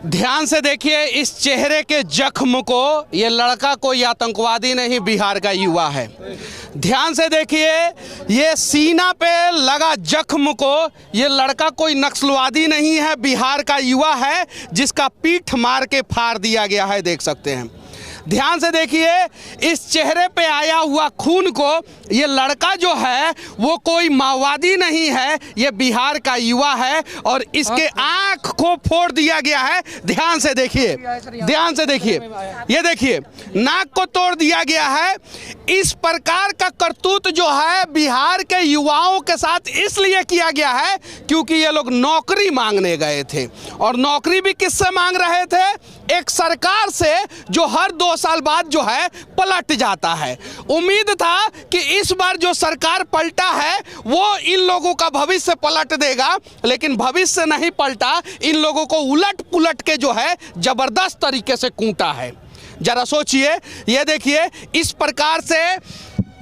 ध्यान से देखिए इस चेहरे के जख्म को, ये लड़का कोई आतंकवादी नहीं, बिहार का युवा है। ध्यान से देखिए ये सीना पे लगा जख्म को, ये लड़का कोई नक्सलवादी नहीं है, बिहार का युवा है जिसका पीठ मार के फाड़ दिया गया है, देख सकते हैं। ध्यान से देखिए इस चेहरे पे आया हुआ खून को, ये लड़का जो है वो कोई माओवादी नहीं है, ये बिहार का युवा है और इसके आंख को फोड़ दिया गया है। ध्यान से देखिए, ध्यान से देखिए, ये देखिए नाक को तोड़ दिया गया है। इस प्रकार का करतूत जो है बिहार के युवाओं के साथ इसलिए किया गया है क्योंकि ये लोग नौकरी मांगने गए थे, और नौकरी भी किससे मांग रहे थे? एक सरकार से जो हर 2 साल बाद जो है पलट जाता है। उम्मीद था कि इस बार जो सरकार पलटा है वो इन लोगों का भविष्य पलट देगा, लेकिन भविष्य नहीं पलटा, इन लोगों को उलट पुलट के जो है जबरदस्त तरीके से कूटा है। जरा सोचिए, ये देखिए इस प्रकार से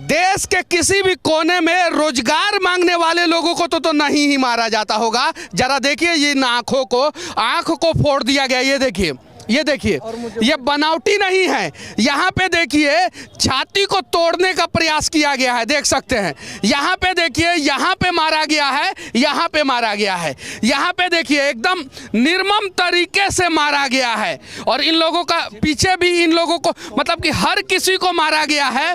देश के किसी भी कोने में रोजगार मांगने वाले लोगों को तो नहीं ही मारा जाता होगा। जरा देखिए ये आंखों को, आंख को फोड़ दिया गया। ये देखिए, ये देखिए, ये बनावटी नहीं है। यहाँ पे देखिए छाती को तोड़ने का प्रयास किया गया है, देख सकते हैं। यहाँ पे देखिए, यहाँ पे मारा गया है, यहाँ पे मारा गया है, यहाँ पे देखिए एकदम निर्मम तरीके से मारा गया है। और इन लोगों का पीछे भी इन लोगों को मतलब कि हर किसी को मारा गया है।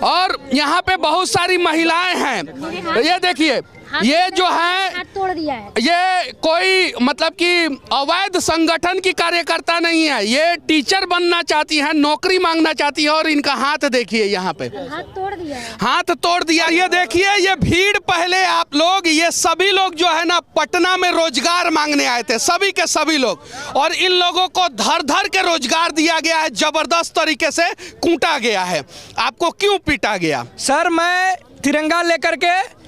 और यहाँ पे बहुत सारी महिलाएं हैं। ये देखिए, ये जो है तोड़ दिया है, ये कोई मतलब कि अवैध संगठन की कार्यकर्ता नहीं है, ये टीचर बनना चाहती है, नौकरी मांगना चाहती है। और इनका हाथ देखिए, यहाँ पे हाथ तोड़ दिया है, हाथ तोड़ दिया। ये देखिए ये भीड़, पहले आप लोग, ये सभी लोग जो है ना पटना में रोजगार मांगने आए थे, सभी के सभी लोग, और इन लोगों को धर धर के रोजगार दिया गया है, जबरदस्त तरीके से कूटा गया है। आपको क्यों पीटा गया? सर मैं तिरंगा लेकर के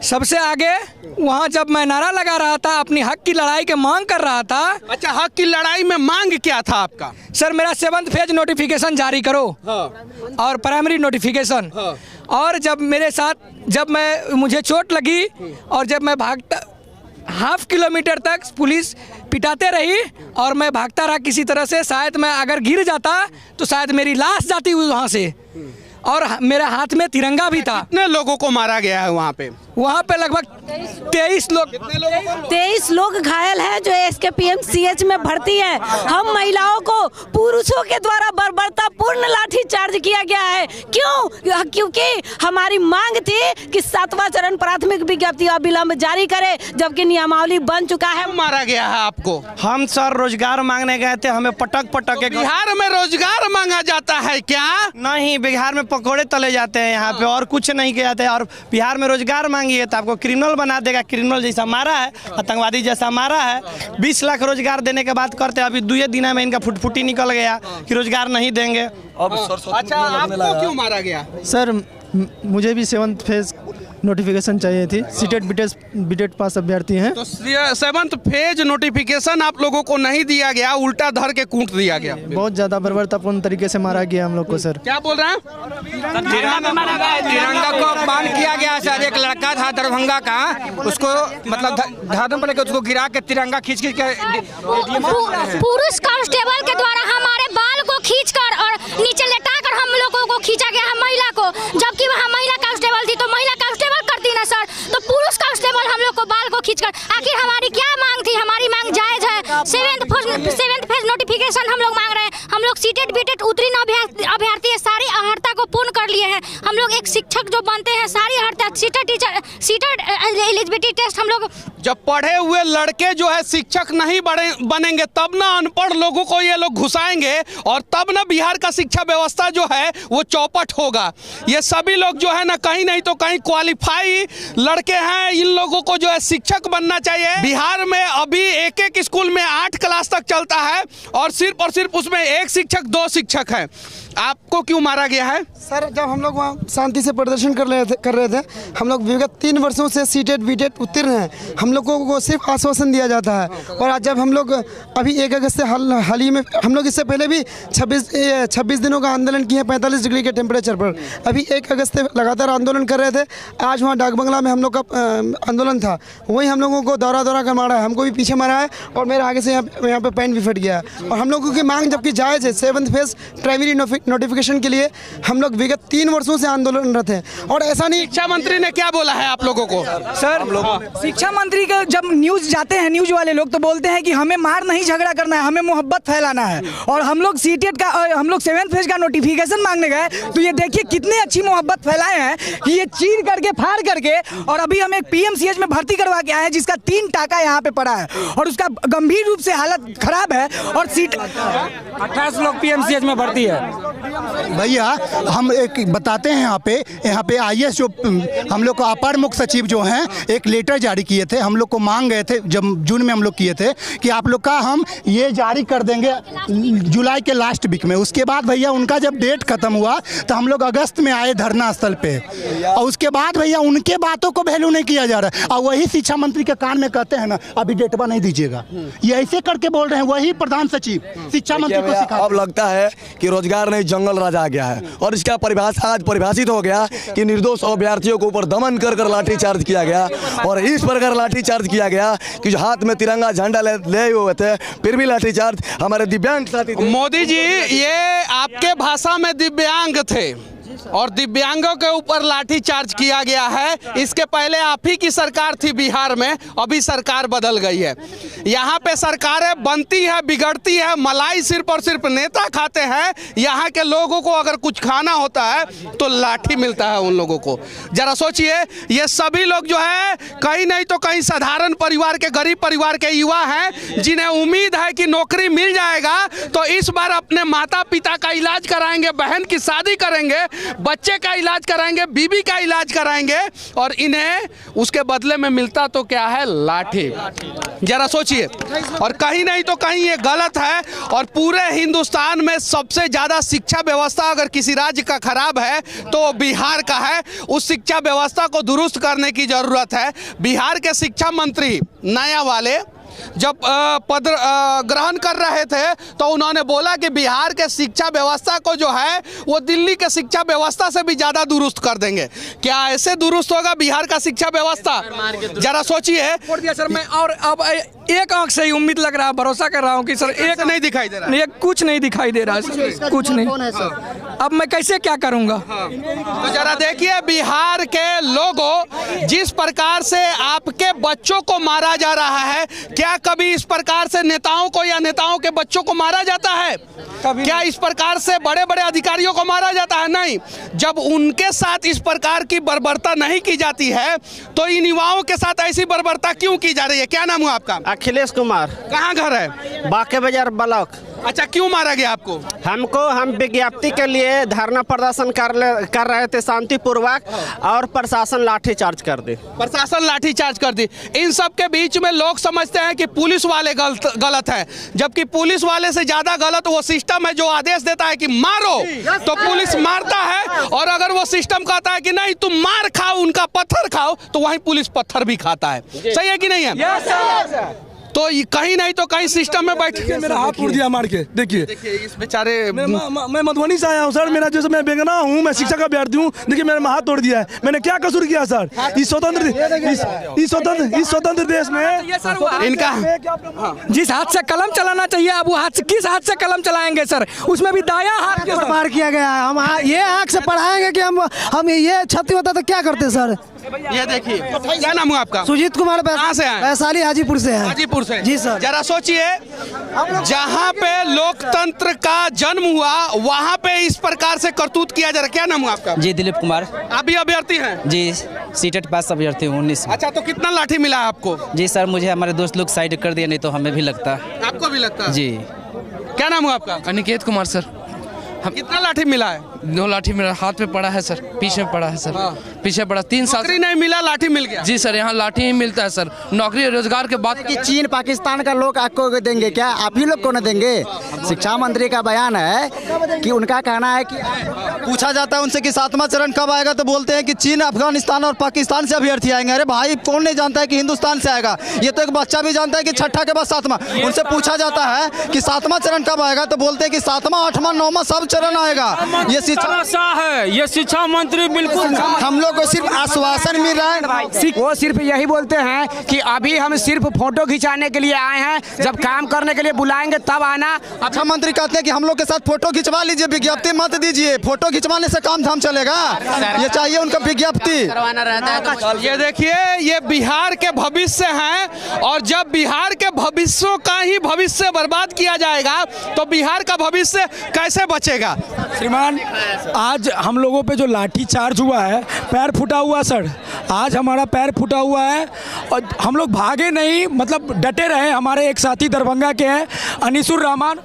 सबसे आगे वहाँ जब मैं नारा लगा रहा था, अपनी हक की लड़ाई के मांग कर रहा था। अच्छा, हक की लड़ाई में मांग क्या था आपका? सर मेरा 7th फेज नोटिफिकेशन जारी करो। हाँ। और प्राइमरी नोटिफिकेशन। हाँ। और जब मेरे साथ मुझे चोट लगी और जब मैं भागता ½ किलोमीटर तक पुलिस पिटाते रही और मैं भागता रहा किसी तरह से, शायद मैं अगर गिर जाता तो शायद मेरी लाश जाती वहाँ से। और मेरे हाथ में तिरंगा भी था। कितने लोगों को मारा गया है वहाँ पे? वहाँ पे लगभग 23 लोग। 23 लोग घायल हैं जो SKPMCH में भर्ती हैं। हम महिलाओं को पुरुषों के द्वारा बर्बरतापूर्ण लाठी चार्ज किया गया है। क्यों? क्योंकि हमारी मांग थी कि 7वां चरण प्राथमिक विज्ञप्ति अविलंब जारी करे, जबकि नियमावली बन चुका है। मारा गया है आपको? हम सर रोजगार मांगने गए थे, हमें पटक के। बिहार में रोजगार मांगा जाता है क्या? नहीं, बिहार में पकोड़े तले जाते हैं, यहाँ पे और कुछ नहीं किया जाता है। और बिहार में रोजगार मांगिए तो आपको क्रिमिनल बना देगा। क्रिमिनल जैसा मारा है, आतंकवादी जैसा मारा है। 20 लाख रोजगार देने के बाद करते, अभी 2 दिन में इनका फुटफुटी निकल गया कि रोजगार नहीं देंगे। अच्छा, आपको क्यों मारा गया? सर मुझे भी 7th फेज नोटिफिकेशन चाहिए थी, सीटेट बीटेट पास अभ्यर्थी हैं। तो 7th फेज नोटिफिकेशन आप लोगों को नहीं दिया गया, उल्टा धर के कूट दिया गया। बहुत ज़्यादा बर्बरतापूर्ण तरीके से मारा गया हम लोग को। सर क्या बोल रहे हैं? तिरंगा को अपमान किया गया सर। एक लड़का था दरभंगा का, उसको मतलब धाधम पर उसको गिरा के तिरंगा खींच के पुरुष कांस्टेबल के द्वारा हमारे बाल को खींचकर और नीचे लेटाकर हम लोगों को खींचा गया है, महिला को, जबकि वहाँ महिला कांस्टेबल थी। तो महिला कांस्टेबल करती ना सर, तो पुरुष कांस्टेबल हम लोग को बाल को खींचकर, आखिर हमारी क्या मांग थी? हमारी मांग जायज है। 7th फेज नोटिफिकेशन हम लोग मांग रहे हैं। हम लोग सीटेट बीटेट उत्तीर्ण अभ्यर्थी सारी अर्हता को पूर्ण कर लिए हैं। हम लोग एक शिक्षक जो बनते हैं, सारी अर्हता, सीटेट एलिजिबिलिटी टेस्ट हम लोग। जब पढ़े हुए लड़के जो है शिक्षक नहीं बनेंगे तब ना अनपढ़ लोगों को ये लोग घुसाएंगे, और तब ना बिहार का शिक्षा व्यवस्था जो है वो चौपट होगा। ये सभी लोग जो है ना कहीं नहीं तो कहीं क्वालिफाई लड़के हैं, इन लोगों को जो है शिक्षक बनना चाहिए। बिहार में अभी एक स्कूल में 8 क्लास तक चलता है और सिर्फ उसमें 1 शिक्षक 2 शिक्षक है। आपको क्यों मारा गया है? सर जब हम लोग वहाँ शांति से प्रदर्शन कर रहे थे हम लोग विगत 3 वर्षों से सीटेट बीटेट उत्तीर्ण हैं। हम लोगों को सिर्फ आश्वासन दिया जाता है। और आज जब हम लोग अभी 1 अगस्त से हाल ही में हम लोग इससे पहले भी 26 दिनों का आंदोलन किए 45 डिग्री के टेम्परेचर पर। अभी 1 अगस्त से लगातार आंदोलन कर रहे थे। आज वहाँ डाक बंगला में हम लोग का आंदोलन था, वहीं हम लोगों को दौरा कर मारा है, हमको भी पीछे मारा है और मेरे आगे से यहाँ पे पैंट भी फट गया है। और हम लोगों की मांग जबकि जायज़ है, 7th फेज प्राइमरी नोटिफिकेशन के लिए हम लोग विगत 3 वर्षों से आंदोलनरत हैं। और ऐसा नहीं, शिक्षा मंत्री ने क्या बोला है आप लोगों को? सर शिक्षा मंत्री का जब न्यूज़ जाते हैं, न्यूज़ वाले लोग तो बोलते हैं कि हमें मार नहीं झगड़ा करना है, हमें मोहब्बत फैलाना है। और हम लोग सीटेट का हम लोग 7th फेज का नोटिफिकेशन मांगने गए तो ये देखिए कितनी अच्छी मोहब्बत फैलाए हैं कि ये चीर करके फाड़ करके। और अभी हम एक PMCH में भर्ती करवा के आए हैं जिसका 3 टाका यहाँ पे पड़ा है और उसका गंभीर रूप से हालत खराब है। और सीट 28 लोग PMCH में भर्ती है। भैया हम एक बताते हैं, यहाँ पे IS जो हम लोग को अपर मुख्य सचिव जो हैं एक लेटर जारी किए थे, हम लोग को मांग गए थे जब जून में हम लोग किए थे कि आप लोग का हम ये जारी कर देंगे जुलाई के लास्ट वीक में। उसके बाद भैया उनका जब डेट खत्म हुआ तो हम लोग अगस्त में आए धरना स्थल पे और उसके बाद भैया उनके बातों को वैल्यू नहीं किया जा रहा है। और वही शिक्षा मंत्री के कान में कहते हैं ना अभी डेटवा नहीं दीजिएगा, ये ऐसे करके बोल रहे हैं वही प्रधान सचिव शिक्षा मंत्री को सिखा। अब लगता है कि रोजगार नहीं जंगल राज आ गया है और इसका आज परिभाषित हो गया कि निर्दोष अभ्यर्थियों के ऊपर दमन कर लाठीचार्ज किया गया। और इस प्रकार लाठीचार्ज किया गया कि जो हाथ में तिरंगा झंडा ले हुए थे फिर भी लाठीचार्ज हमारे दिव्यांग साथी। मोदी जी ये आपके भाषा में दिव्यांग थे और दिव्यांगों के ऊपर लाठीचार्ज किया गया है। इसके पहले आप ही की सरकार थी बिहार में, अभी सरकार बदल गई है। यहाँ पे सरकारें बनती है बिगड़ती है, मलाई सिर्फ और सिर्फ नेता खाते हैं। यहाँ के लोगों को अगर कुछ खाना होता है तो लाठी मिलता है उन लोगों को। जरा सोचिए, ये सभी लोग जो है कहीं नहीं तो कहीं साधारण परिवार के, गरीब परिवार के युवा हैं जिन्हें उम्मीद है कि नौकरी मिल जाएगा तो इस बार अपने माता पिता का इलाज कराएंगे, बहन की शादी करेंगे, बच्चे का इलाज कराएंगे, बीबी का इलाज कराएंगे और इन्हें उसके बदले में मिलता तो क्या है? लाठी। जरा सोचिए। और कहीं नहीं तो कहीं ये गलत है। और पूरे हिंदुस्तान में सबसे ज़्यादा शिक्षा व्यवस्था अगर किसी राज्य का खराब है तो बिहार का है। उस शिक्षा व्यवस्था को दुरुस्त करने की ज़रूरत है। बिहार के शिक्षा मंत्री नया वाले जब पद ग्रहण कर रहे थे तो उन्होंने बोला कि बिहार के शिक्षा व्यवस्था को जो है वो दिल्ली के शिक्षा व्यवस्था से भी ज़्यादा दुरुस्त कर देंगे। क्या ऐसे दुरुस्त होगा बिहार का शिक्षा व्यवस्था? जरा सोचिए। सर मैं और अब एक आंख से ही उम्मीद लग रहा है, भरोसा कर रहा हूँ कि सर एक नहीं दिखाई दे रहा है, कुछ नहीं दिखाई दे रहा है, कुछ नहीं। अब मैं कैसे क्या करूँगा? तो जरा देखिए बिहार के लोगों, जिस प्रकार से आपके बच्चों को मारा जा रहा है, क्या कभी इस प्रकार से नेताओं को या नेताओं के बच्चों को मारा जाता है? क्या इस प्रकार से बड़े बड़े अधिकारियों को मारा जाता है? नहीं। जब उनके साथ इस प्रकार की बर्बरता नहीं की जाती है तो इन युवाओं के साथ ऐसी बर्बरता क्यों की जा रही है? क्या नाम हुआ आपका? अखिलेश कुमार। कहाँ घर है? बाके बाजार ब्लॉक। अच्छा, क्यों मारा गया आपको? हम विज्ञप्ति के लिए धरना प्रदर्शन कर रहे थे शांतिपूर्वक और प्रशासन लाठीचार्ज कर दी। प्रशासन लाठीचार्ज कर दी। इन सब के बीच में लोग समझते हैं कि पुलिस वाले गलत है, जबकि पुलिस वाले से ज्यादा गलत वो सिस्टम है जो आदेश देता है कि मारो तो पुलिस मारता है, और अगर वो सिस्टम कहता है कि नहीं तुम मार खाओ, उनका पत्थर खाओ, तो वहीं पुलिस पत्थर भी खाता है। सही है कि नहीं है? तो कहीं नहीं तो कहीं सिस्टम में बैठ के मेरा हाथ तोड़ दिया मार के। देखिए इस बेचारे, मैं मधुबनी से आया हूँ सर। मेरा जैसे मैं बेगना हूँ, मैं शिक्षा का अभ्यर्थी हूँ। देखिए मेरा हाथ तोड़ दिया है। मैंने क्या कसूर किया सर? इस स्वतंत्र देश में इनका जिस हाथ से कलम चलाना चाहिए अब वो हाथ से किस हाथ से कलम चलाएंगे सर? उसमें भी दाया हाथ के मार किया गया है। हम ये आँख से पढ़ाएंगे कि हम ये क्षति होता तो क्या करते सर? ये देखिए, क्या नाम है आपका? सुजीत कुमार। कहाँ से आए? वैशाली हाजीपुर से है। हाजीपुर से? जी सर। जरा सोचिए, जहाँ पे लोकतंत्र का जन्म हुआ वहाँ पे इस प्रकार से करतूत किया जा रहा है। क्या नाम है आपका? जी दिलीप कुमार। आप भी अभ्यर्थी हैं? जी सीटेट पास अभ्यर्थी हूँ 19। अच्छा, तो कितना लाठी मिला है आपको? जी सर मुझे हमारे दोस्त लोग साइड कर दिया, नहीं तो हमें भी लगता। आपको भी लगता है? जी। क्या नाम है आपका? अनिकेत कुमार सर। कितना लाठी मिला है? 2 लाठी मेरा हाथ में पड़ा है सर, पीछे में पड़ा है सर। पीछे पड़ा 3 साल नौकरी नहीं मिला, लाठी मिल गया। जी सर, यहाँ लाठी ही मिलता है सर। नौकरी रोजगार के बात कि चीन पाकिस्तान का लोग आपको देंगे क्या, आप ही लोग को न देंगे? शिक्षा मंत्री का बयान है कि उनका कहना है कि पूछा जाता है उनसे कि 7वां चरण कब आएगा तो बोलते हैं कि चीन, अफगानिस्तान और पाकिस्तान से अभ्यर्थी आएंगे। अरे भाई, कौन नहीं जानता है कि हिंदुस्तान से आएगा? ये तो एक बच्चा भी जानता है कि छठा के बाद 7वां। उनसे पूछा जाता है कि 7वां चरण कब आएगा तो बोलते हैं कि 7वां, 8वां, 9वां सब चरण आएगा। ये शिक्षा है, ये शिक्षा मंत्री बिल्कुल हम लोग को सिर्फ आश्वासन मिल रहा है। वो सिर्फ यही बोलते हैं कि अभी हम सिर्फ फोटो खिंचाने के लिए आए हैं, जब काम करने के लिए बुलाएंगे तब आना। अच्छा, मंत्री कहते हैं कि हम लोग के साथ फोटो खिंचवा लीजिए, विज्ञप्ति मत दीजिए। फोटो खिंचवाने से काम धाम चलेगा? ये चाहिए उनका विज्ञप्ति। ये देखिए, ये बिहार के भविष्य हैं और जब बिहार के भविष्यों का ही भविष्य बर्बाद किया जाएगा तो बिहार का भविष्य कैसे बचेगा? श्रीमान, आज हम लोगों पे जो लाठी चार्ज हुआ है, पैर फूटा हुआ सर, आज हमारा पैर फूटा हुआ है और हम लोग भागे नहीं, मतलब डटे रहे। हमारे एक साथी दरभंगा के हैं, अनिसुर रहमान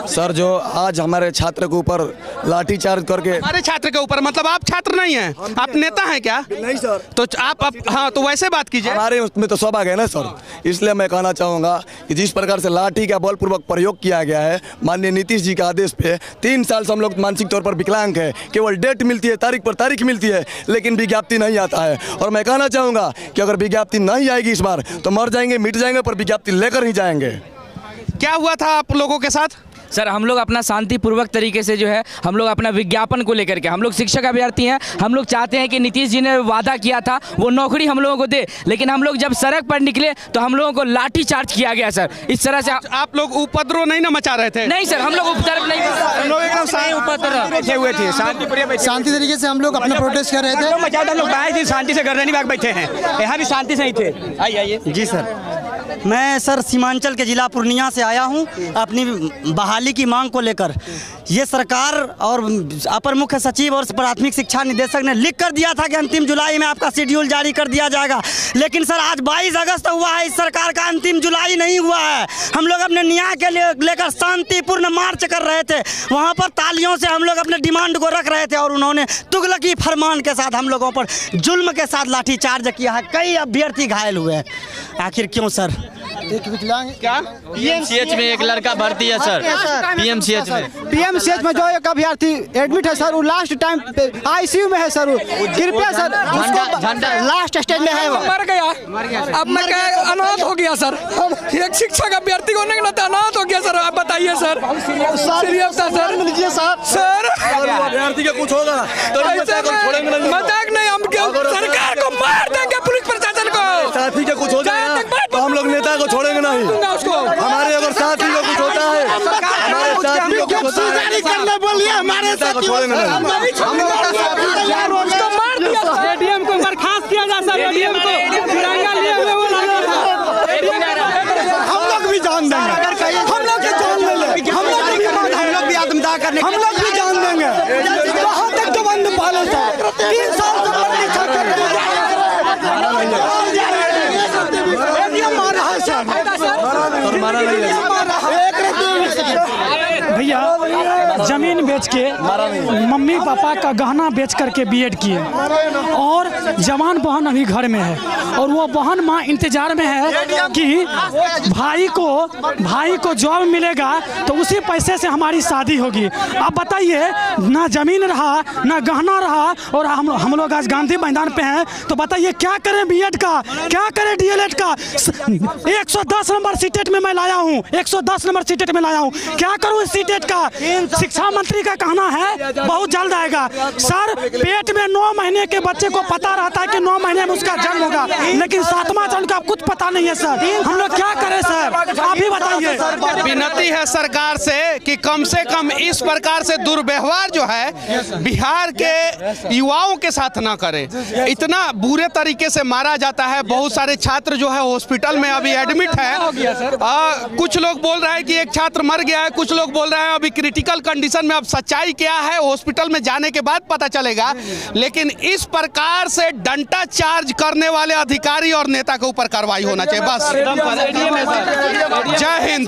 सर, जो आज हमारे छात्र के ऊपर लाठी चार्ज करके, हमारे छात्र के ऊपर, मतलब आप छात्र नहीं हैं, आप नेता हैं क्या? नहीं सर। तो आप हाँ, तो वैसे बात कीजिए। हमारे उसमें तो सब आ गए ना सर, इसलिए मैं कहना चाहूँगा कि जिस प्रकार से लाठी का बलपूर्वक प्रयोग किया गया है माननीय नीतीश जी के आदेश पे, 3 साल से हम लोग मानसिक तौर पर विकलांग है। केवल डेट मिलती है, तारीख पर तारीख मिलती है, लेकिन विज्ञप्ति नहीं आता है। और मैं कहना चाहूँगा कि अगर विज्ञप्ति नहीं आएगी इस बार तो मर जाएंगे, मिट जाएंगे, पर विज्ञप्ति लेकर ही जाएंगे। क्या हुआ था आप लोगों के साथ? सर, हम लोग अपना शांतिपूर्वक तरीके से जो है हम लोग अपना विज्ञापन को लेकर के, हम लोग शिक्षक अभ्यर्थी हैं, हम लोग चाहते हैं कि नीतीश जी ने वादा किया था वो नौकरी हम लोगों को दे, लेकिन हम लोग जब सड़क पर निकले तो हम लोगों को लाठी चार्ज किया गया सर। इस तरह से आप लोग उपद्रव नहीं ना मचा रहे थे? नहीं सर, हम लोग उपद्रव नहीं, हम लोग एकदम उपद्रव बैठे हुए थे, शांति तरीके से हम लोग अपना प्रोटेस्ट कर रहे थे। शांति से घर नहीं भाग बैठे हैं, यहाँ भी शांति से ही थे। आइए। जी सर, मैं सर सीमांचल के जिला पूर्णिया से आया हूँ अपनी बहाली की मांग को लेकर। ये सरकार और अपर मुख्य सचिव और प्राथमिक शिक्षा निदेशक ने लिख कर दिया था कि अंतिम जुलाई में आपका शेड्यूल जारी कर दिया जाएगा, लेकिन सर आज 22 अगस्त हुआ है, इस सरकार का अंतिम जुलाई नहीं हुआ है। हम लोग अपने न्याय के लिए लेकर शांतिपूर्ण मार्च कर रहे थे, वहाँ पर तालियों से हम लोग अपने डिमांड को रख रहे थे और उन्होंने तुगलकी फरमान के साथ हम लोगों पर जुल्म के साथ लाठीचार्ज किया है। कई अभ्यर्थी घायल हुए हैं। आखिर क्यों सर? एक विकलांग क्या पीएमसीएच में एक लड़का भर्ती है सर, पीएमसीएच में जो एक अभ्यर्थी एडमिट है सर, वो लास्ट टाइम आईसीयू में है सर। कृपया सर, उसको लास्ट स्टेज में है, वो मर गया। अब मैं क्या अनाथ हो गया सर? एक शिक्षक अभ्यर्थी होने के नाते अनाथ हो गया सर। आप बताइए सर, सीरियस था सर? सर अभ्यर्थी का कुछ होगा तो मजाक नहीं, हम सरकार को मार देंगे, पुलिस प्रशासन को। साथी का कुछ हो जाएगा तो हम लोग नेता को छोड़ेंगे नहीं। हमारे अगर साथी को कुछ होता है, हमारे साथी को कुछ होता है, बोलिए हमारे साथ छोड़ेंगे नहीं। एडीएम को बर्खास्त किया जा सर, एडीएम को तिरंगा लिए हुए वो हम लोग भी जान देंगे, हम लोग भी जान देंगे, हम लोग भी आत्मदाह करने, हम लोग भी जान देंगे। कहाँ तक तो बंद पाले सर, 3 साल से भैया जमीन बेच के मम्मी पापा का गहना बेच करके बीएड किए और जवान बहन अभी घर में है और वो बहन माँ इंतजार में है कि भाई को जॉब मिलेगा तो उसी पैसे से हमारी शादी होगी। अब बताइए, ना जमीन रहा ना गहना रहा और हम लोग आज गांधी मैदान पे हैं, तो बताइए क्या करें बीएड का, क्या करें डीएलएड का? 110 नंबर सीटेट में मैं लाया हूँ, 110 नंबर सीटेट में लाया हूँ, क्या करूँ इस सीटेट का? शिक्षा मंत्री का कहना है बहुत जल्द आएगा। सर, पेट में 9 महीने के बच्चे को पता रहता है कि 9 महीने में उसका जन्म होगा, लेकिन 7वां चरण का कुछ पता नहीं है सर। हम लोग क्या करें सर, आप ही बताइए। विनती है सरकार से कि कम से कम इस प्रकार से दुर्व्यवहार जो है बिहार के युवाओं के साथ ना करे। इतना बुरे तरीके से मारा जाता है। बहुत सारे छात्र जो है हॉस्पिटल में अभी एडमिट है। कुछ लोग बोल रहे हैं कि एक छात्र मर गया है, कुछ लोग बोल रहे हैं अभी क्रिटिकल कंडीशन में। अब सच्चाई क्या है हॉस्पिटल में जाने के बाद पता चलेगा, लेकिन इस प्रकार से डंडा चार्ज करने वाले अधिकारी और नेता के ऊपर कार्रवाई होना चाहिए। बस जय हिंद।